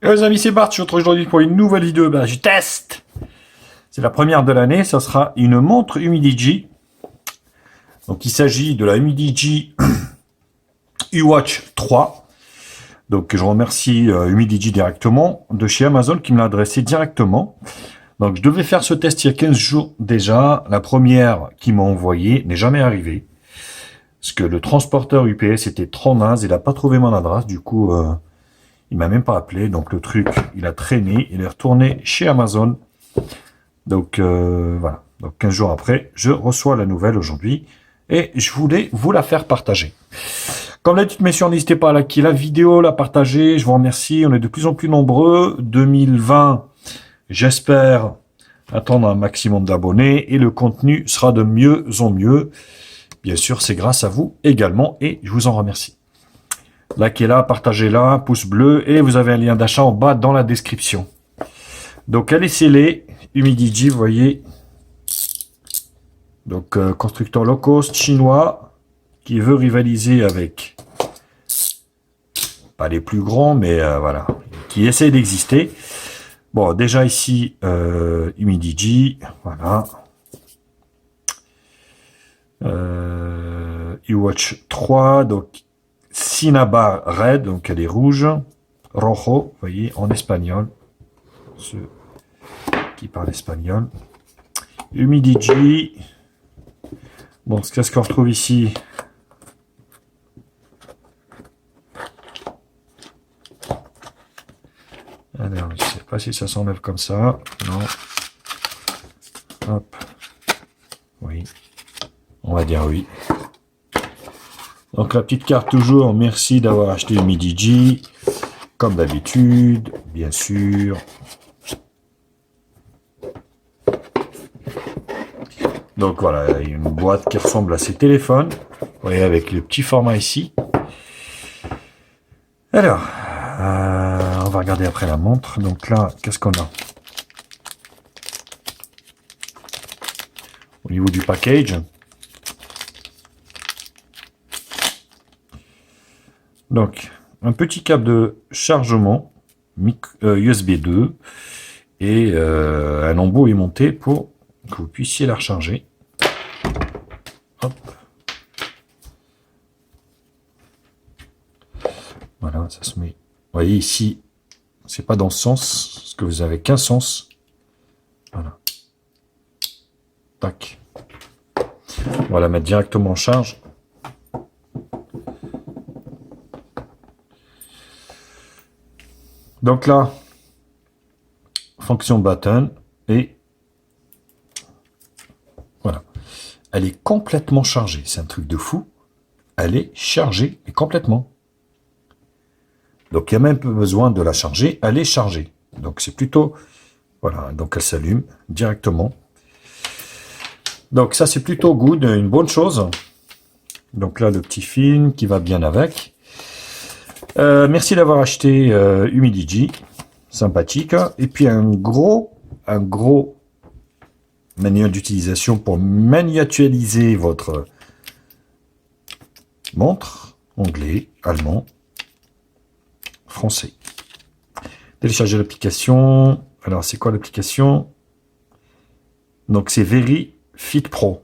Et les amis, c'est Bart, je suis retrouvé aujourd'hui pour une nouvelle vidéo. Je teste. C'est la première de l'année, ça sera une montre Humidigi. Donc il s'agit de la Humidigi U-Watch 3. Donc je remercie Humidigi directement de chez Amazon qui me l'a adressé directement. Donc je devais faire ce test il y a 15 jours déjà. La première qui m'a envoyé n'est jamais arrivée. Parce que le transporteur UPS était trop naze, il n'a pas trouvé mon adresse, du coup il m'a même pas appelé. Donc le truc, il a traîné, il est retourné chez Amazon. Donc voilà, donc 15 jours après, je reçois la nouvelle aujourd'hui et je voulais vous la faire partager. Comme d'habitude, messieurs, n'hésitez pas à liker la vidéo, la partager, je vous remercie, on est de plus en plus nombreux. 2020, j'espère attendre un maximum d'abonnés et le contenu sera de mieux en mieux. Bien sûr, c'est grâce à vous également et je vous en remercie. Likez-la, partagez-la, pouce bleu et vous avez un lien d'achat en bas dans la description. Donc elle est scellée, Humidigi, vous voyez. Donc constructeur low cost chinois qui veut rivaliser avec, pas les plus grands, mais voilà, qui essaie d'exister. Bon, déjà ici, Humidigi, voilà. U-Watch 3, donc Cinnabar Red, donc elle est rouge. Rojo, vous voyez, en espagnol. Ceux qui parlent espagnol. Humidigi. Bon, qu'est-ce qu'on retrouve ici? Alors, je ne sais pas si ça s'enlève comme ça. Non. Hop. Oui. On va dire oui. Donc la petite carte toujours, merci d'avoir acheté Humidigi. Comme d'habitude, bien sûr. Donc voilà, il y a une boîte qui ressemble à ces téléphones. Vous voyez, avec le petit format ici. Alors, on va regarder après la montre. Donc là, qu'est-ce qu'on a? Au niveau du package. Donc, un petit câble de chargement USB 2 et un embout aimanté pour que vous puissiez la recharger. Hop. Voilà, ça se met. Vous voyez ici, c'est pas dans ce sens, parce que vous avez qu'un sens. Voilà. Tac. On va la mettre directement en charge. Donc là, fonction button et voilà. Elle est complètement chargée. C'est un truc de fou. Elle est chargée et complètement. Donc il n'y a même pas besoin de la charger. Elle est chargée. Donc c'est plutôt... Voilà, donc elle s'allume directement. Donc ça c'est plutôt good, une bonne chose. Donc là le petit film qui va bien avec. Merci d'avoir acheté Humidigi. Sympathique. Et puis un gros manuel d'utilisation pour manualiser votre montre. Anglais, allemand, français. Télécharger l'application. Alors, c'est quoi l'application? Donc, c'est VeriFit Pro.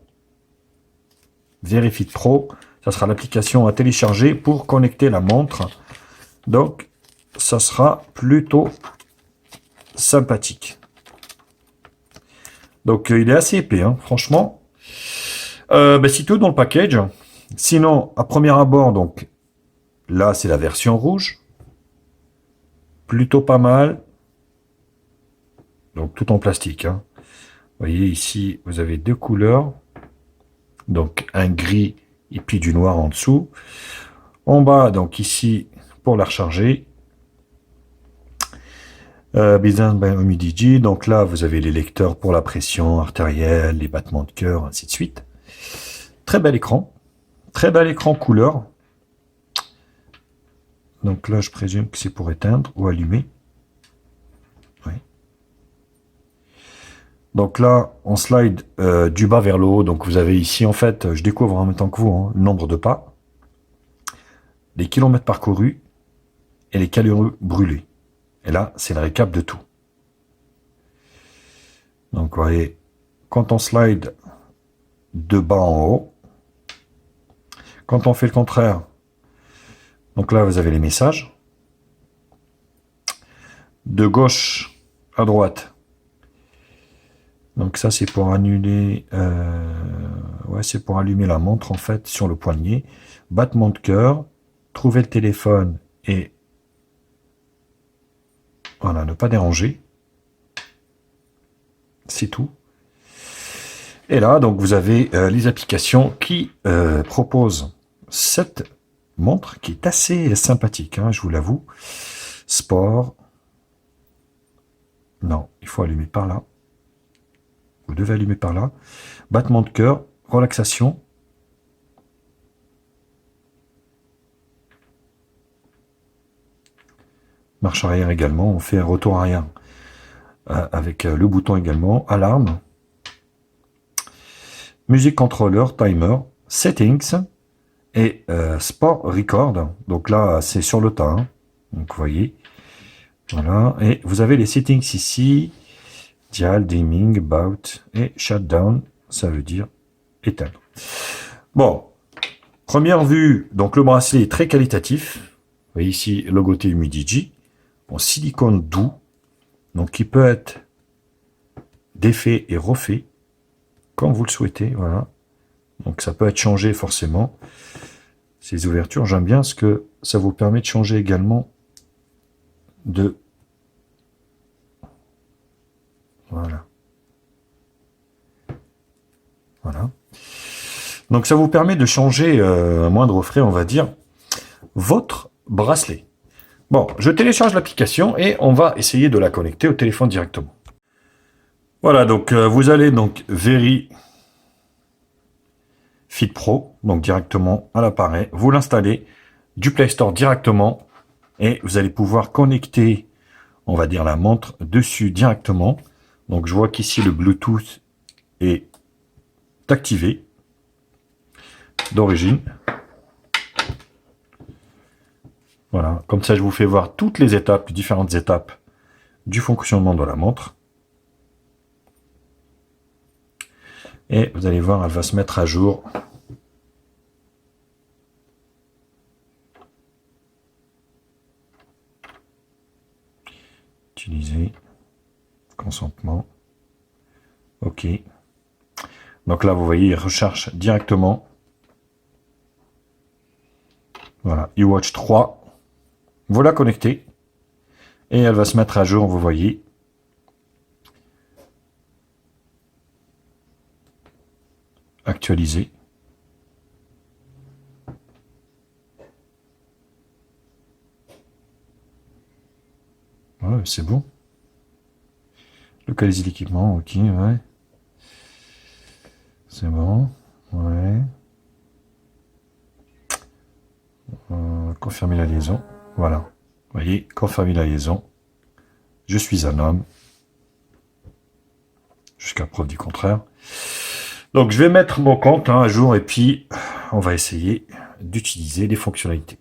VeriFit Pro, ça sera l'application à télécharger pour connecter la montre. Donc, ça sera plutôt sympathique. Donc, il est assez épais, hein, franchement. C'est tout dans le package. Sinon, à premier abord, donc, là, c'est la version rouge. Plutôt pas mal. Donc, tout en plastique. Hein. Vous voyez, ici, vous avez deux couleurs. Donc, un gris et puis du noir en dessous. En bas, donc, ici, pour la recharger. Business by Humidigi. Donc là, vous avez les lecteurs pour la pression artérielle, les battements de cœur, ainsi de suite. Très bel écran. Très bel écran couleur. Donc là, je présume que c'est pour éteindre ou allumer. Oui. Donc là, on slide du bas vers le haut. Donc vous avez ici, en fait, je découvre en même temps que vous, hein, le nombre de pas, les kilomètres parcourus et les calories brûlées. Et là, c'est le récap de tout. Donc, vous voyez, quand on slide de bas en haut, quand on fait le contraire, donc là, vous avez les messages. De gauche à droite. Donc ça, c'est pour annuler... ouais, c'est pour allumer la montre, en fait, sur le poignet. Battement de cœur, trouver le téléphone et... Voilà, ne pas déranger. C'est tout. Et là, donc, vous avez les applications qui proposent cette montre qui est assez sympathique, hein, je vous l'avoue. Sport. Non, il faut allumer par là. Vous devez allumer par là. Battement de cœur, relaxation. Marche arrière également, on fait un retour arrière avec le bouton également. Alarme. Musique contrôleur, timer, settings et sport record. Donc là, c'est sur le tas. Hein. Donc vous voyez. Voilà. Et vous avez les settings ici. Dial, dimming, about et shutdown. Ça veut dire éteindre. Bon. Première vue. Donc le bracelet est très qualitatif. Vous voyez ici, logoté Humidigi. En silicone doux. Donc qui peut être défait et refait. Comme vous le souhaitez, voilà. Donc ça peut être changé forcément. Ces ouvertures, j'aime bien ce que ça vous permet de changer également de... Voilà. Voilà. Donc ça vous permet de changer à moindre frais, on va dire, votre bracelet. Bon, je télécharge l'application et on va essayer de la connecter au téléphone directement. Voilà, donc vous allez donc Very Fit Pro, donc directement à l'appareil. Vous l'installez du Play Store directement et vous allez pouvoir connecter, on va dire, la montre dessus directement. Donc je vois qu'ici le Bluetooth est activé d'origine. Voilà, comme ça je vous fais voir toutes les étapes, les différentes étapes du fonctionnement de la montre. Et vous allez voir, elle va se mettre à jour. Utiliser. Consentement. OK. Donc là, vous voyez, il recherche directement. Voilà, iWatch 3. Vous la connectez. Et elle va se mettre à jour, vous voyez. Actualiser. Ouais, c'est bon. Localiser l'équipement, ok, ouais. C'est bon, ouais. Confirmer la liaison, voilà. Vous voyez, confirmer la liaison. Je suis un homme. Jusqu'à preuve du contraire. Donc je vais mettre mon compte à jour et puis on va essayer d'utiliser les fonctionnalités.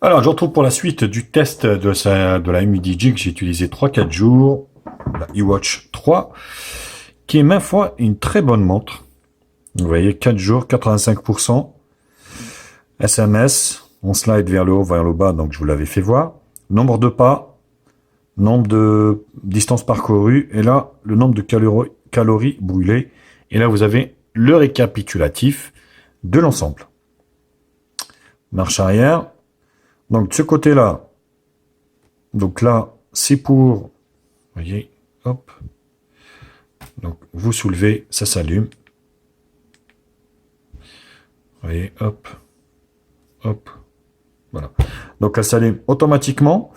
Alors je retrouve pour la suite du test de la Humidigi que j'ai utilisé 3-4 jours, la iWatch 3, qui est ma foi une très bonne montre. Vous voyez, 4 jours, 85%. SMS, on slide vers le haut, vers le bas, donc je vous l'avais fait voir. Nombre de pas, nombre de distance parcourue, et là, le nombre de calories brûlées. Et là, vous avez le récapitulatif de l'ensemble. Marche arrière. Donc, de ce côté-là, donc là, c'est pour, vous voyez, hop. Donc, vous soulevez, ça s'allume. Vous voyez, hop, hop, voilà. Donc, elle s'allume automatiquement.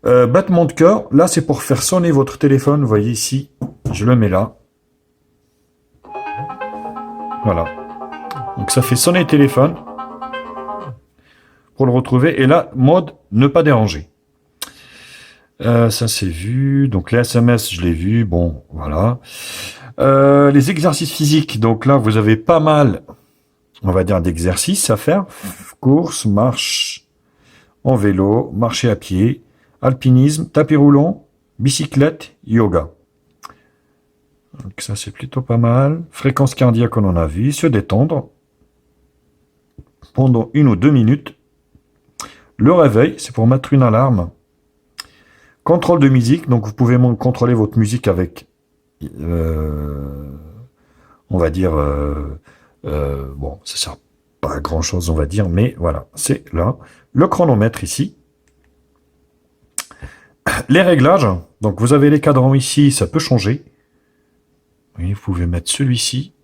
Battement de cœur, là, c'est pour faire sonner votre téléphone. Vous voyez ici, je le mets là. Voilà. Donc, ça fait sonner le téléphone. Pour le retrouver. Et là, mode ne pas déranger. Ça, c'est vu. Donc, les SMS, je l'ai vu. Bon, voilà. Les exercices physiques. Donc là, vous avez pas mal on va dire, d'exercices à faire. Course, marche en vélo, marcher à pied, alpinisme, tapis roulant, bicyclette, yoga. Donc ça, c'est plutôt pas mal. Fréquence cardiaque, on en a vu. Se détendre pendant 1 ou 2 minutes. Le réveil, c'est pour mettre une alarme. Contrôle de musique, donc vous pouvez contrôler votre musique avec, on va dire, bon, ça sert pas à grand chose, on va dire, mais voilà, c'est là. Le chronomètre ici. Les réglages, donc vous avez les cadrans ici, ça peut changer. Oui, vous pouvez mettre celui-ci,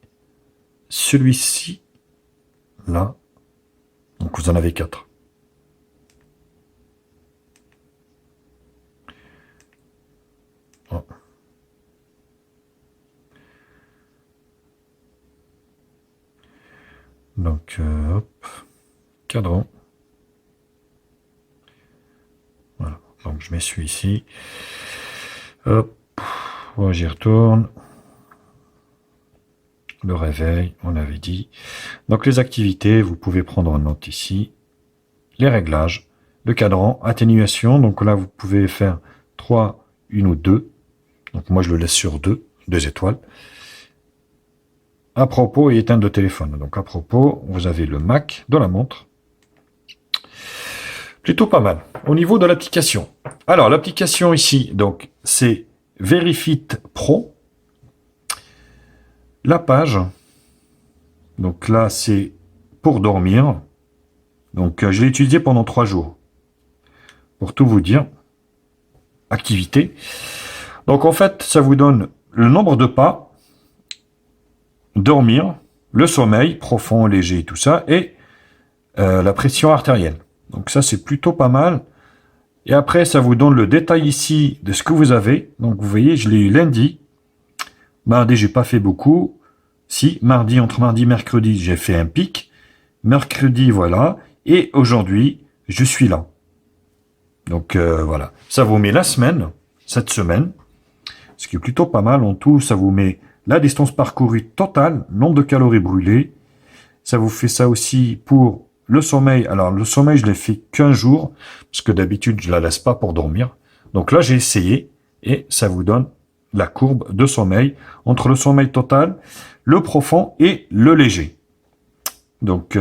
là. Donc vous en avez 4. Oh. Donc, hop, cadran. Voilà, donc je mets celui ici. Hop, j'y retourne. Le réveil, on avait dit. Donc les activités, vous pouvez prendre en note ici. Les réglages, le cadran, atténuation. Donc là, vous pouvez faire 3, 1 ou 2. Donc moi, je le laisse sur 2 étoiles. À propos et éteinte de téléphone. Donc à propos, vous avez le Mac de la montre. Plutôt pas mal. Au niveau de l'application. Alors l'application ici, donc c'est Verifit Pro. La page, donc là c'est pour dormir. Donc je l'ai utilisé pendant 3 jours. Pour tout vous dire. Activité. Donc en fait, ça vous donne le nombre de pas, dormir, le sommeil profond, léger, tout ça, et la pression artérielle. Donc ça c'est plutôt pas mal. Et après, ça vous donne le détail ici de ce que vous avez. Donc vous voyez, je l'ai eu lundi. Mardi, j'ai pas fait beaucoup. Si, mardi, entre mardi et mercredi, j'ai fait un pic. Mercredi, voilà. Et aujourd'hui, je suis là. Donc voilà. Ça vous met la semaine, cette semaine. Ce qui est plutôt pas mal. En tout, ça vous met la distance parcourue totale, nombre de calories brûlées. Ça vous fait ça aussi pour le sommeil. Alors, le sommeil, je l'ai fait qu'un jour, parce que d'habitude, je la laisse pas pour dormir. Donc là, j'ai essayé, et ça vous donne la courbe de sommeil, entre le sommeil total, le profond et le léger. Donc,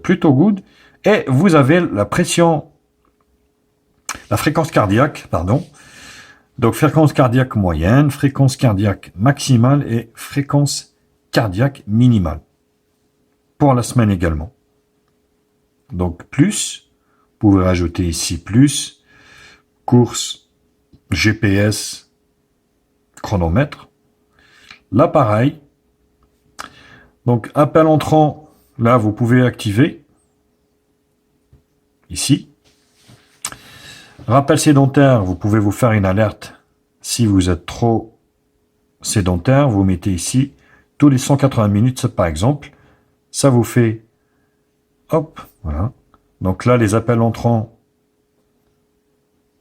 plutôt good. Et vous avez la pression, la fréquence cardiaque, pardon. Donc, fréquence cardiaque moyenne, fréquence cardiaque maximale et fréquence cardiaque minimale. Pour la semaine également. Donc, plus, vous pouvez rajouter ici plus, course, GPS, chronomètre. L'appareil. Donc, appel entrant, là, vous pouvez activer. Ici. Rappel sédentaire, vous pouvez vous faire une alerte. Si vous êtes trop sédentaire, vous mettez ici, tous les 180 minutes, par exemple. Ça vous fait, hop, voilà. Donc là, les appels entrants,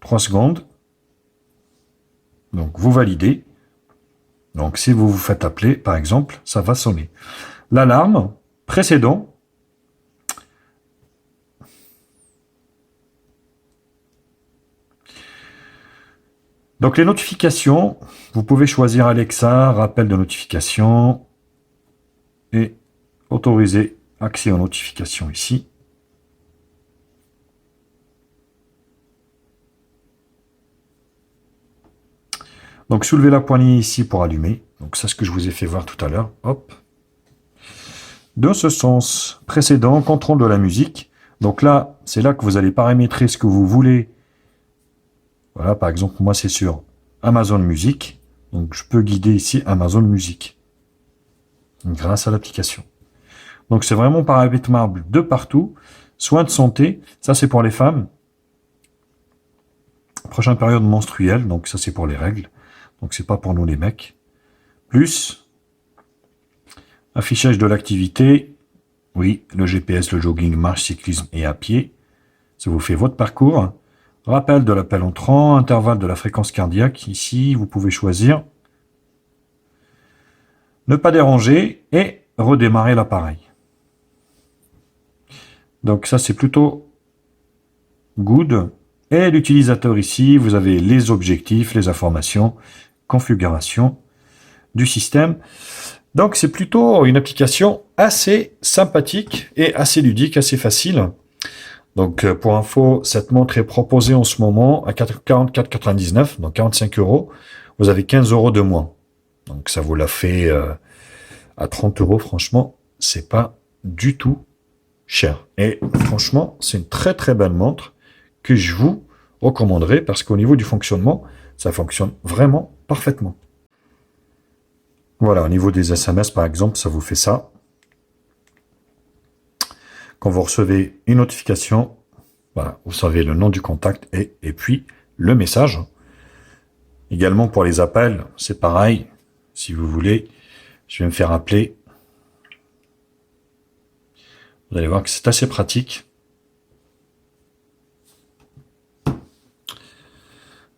3 secondes. Donc vous validez. Donc si vous vous faites appeler, par exemple, ça va sonner. L'alarme, précédent. Donc les notifications, vous pouvez choisir Alexa, rappel de notification et autoriser accès aux notifications ici. Donc soulevez la poignée ici pour allumer. Donc c'est ce que je vous ai fait voir tout à l'heure. Hop. De ce sens, précédent, contrôle de la musique. Donc là, c'est là que vous allez paramétrer ce que vous voulez. Voilà, par exemple, moi c'est sur Amazon Music. Donc je peux guider ici Amazon Music. Grâce à l'application. Donc c'est vraiment paramétrable de partout. Soins de santé, ça c'est pour les femmes. Prochaine période menstruelle, donc ça c'est pour les règles. Donc c'est pas pour nous les mecs. Plus affichage de l'activité. Oui, le GPS, le jogging, marche, cyclisme et à pied. Ça vous fait votre parcours. Rappel de l'appel entrant, intervalle de la fréquence cardiaque. Ici, vous pouvez choisir ne pas déranger et redémarrer l'appareil. Donc ça, c'est plutôt good. Et l'utilisateur ici, vous avez les objectifs, les informations, configuration du système. Donc c'est plutôt une application assez sympathique et assez ludique, assez facile. Donc pour info, cette montre est proposée en ce moment à 44,99, donc 45 euros. Vous avez 15 euros de moins. Donc ça vous la fait à 30 euros. Franchement, c'est pas du tout cher. Et franchement, c'est une très très belle montre que je vous recommanderais parce qu'au niveau du fonctionnement, ça fonctionne vraiment parfaitement. Voilà, au niveau des SMS, par exemple, ça vous fait ça. Quand vous recevez une notification, voilà, vous savez le nom du contact et puis le message. Également pour les appels, c'est pareil. Si vous voulez, je vais me faire appeler. Vous allez voir que c'est assez pratique.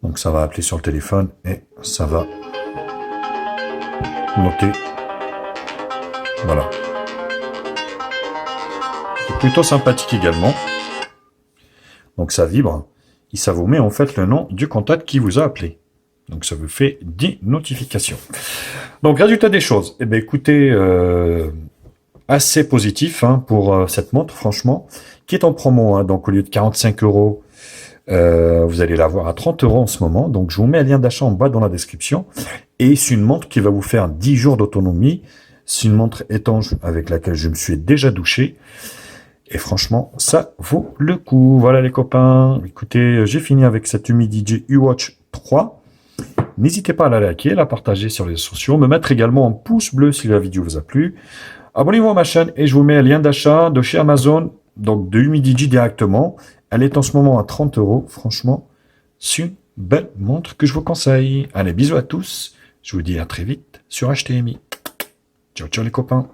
Donc ça va appeler sur le téléphone et ça va noter. Voilà. C'est plutôt sympathique également. Donc ça vibre et ça vous met en fait le nom du contact qui vous a appelé. Donc ça vous fait 10 notifications. Donc résultat des choses. Eh bien écoutez, assez positif pour cette montre franchement, qui est en promo. Donc au lieu de 45 euros, vous allez l'avoir à 30 euros en ce moment. Donc je vous mets un lien d'achat en bas dans la description. Et c'est une montre qui va vous faire 10 jours d'autonomie. C'est une montre étanche avec laquelle je me suis déjà douché. Et franchement, ça vaut le coup. Voilà les copains. Écoutez, j'ai fini avec cette Humidigi U-Watch 3. N'hésitez pas à la liker, la partager sur les réseaux sociaux, me mettre également un pouce bleu si la vidéo vous a plu. Abonnez-vous à ma chaîne et je vous mets un lien d'achat de chez Amazon, donc de Humidigi directement. Elle est en ce moment à 30 euros. Franchement, c'est une belle montre que je vous conseille. Allez, bisous à tous. Je vous dis à très vite sur HTMI. Ciao, ciao les copains.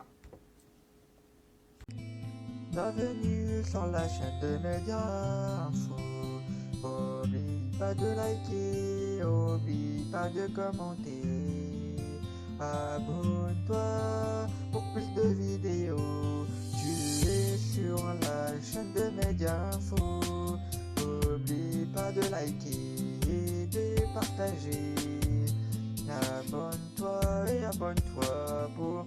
Bienvenue sur la chaîne de Média Info. Oublie pas de liker, oublie pas de commenter. Abonne-toi pour plus de vidéos. Tu es sur la chaîne de Média Info. Oublie pas de liker et de partager. Abonne-toi et abonne-toi pour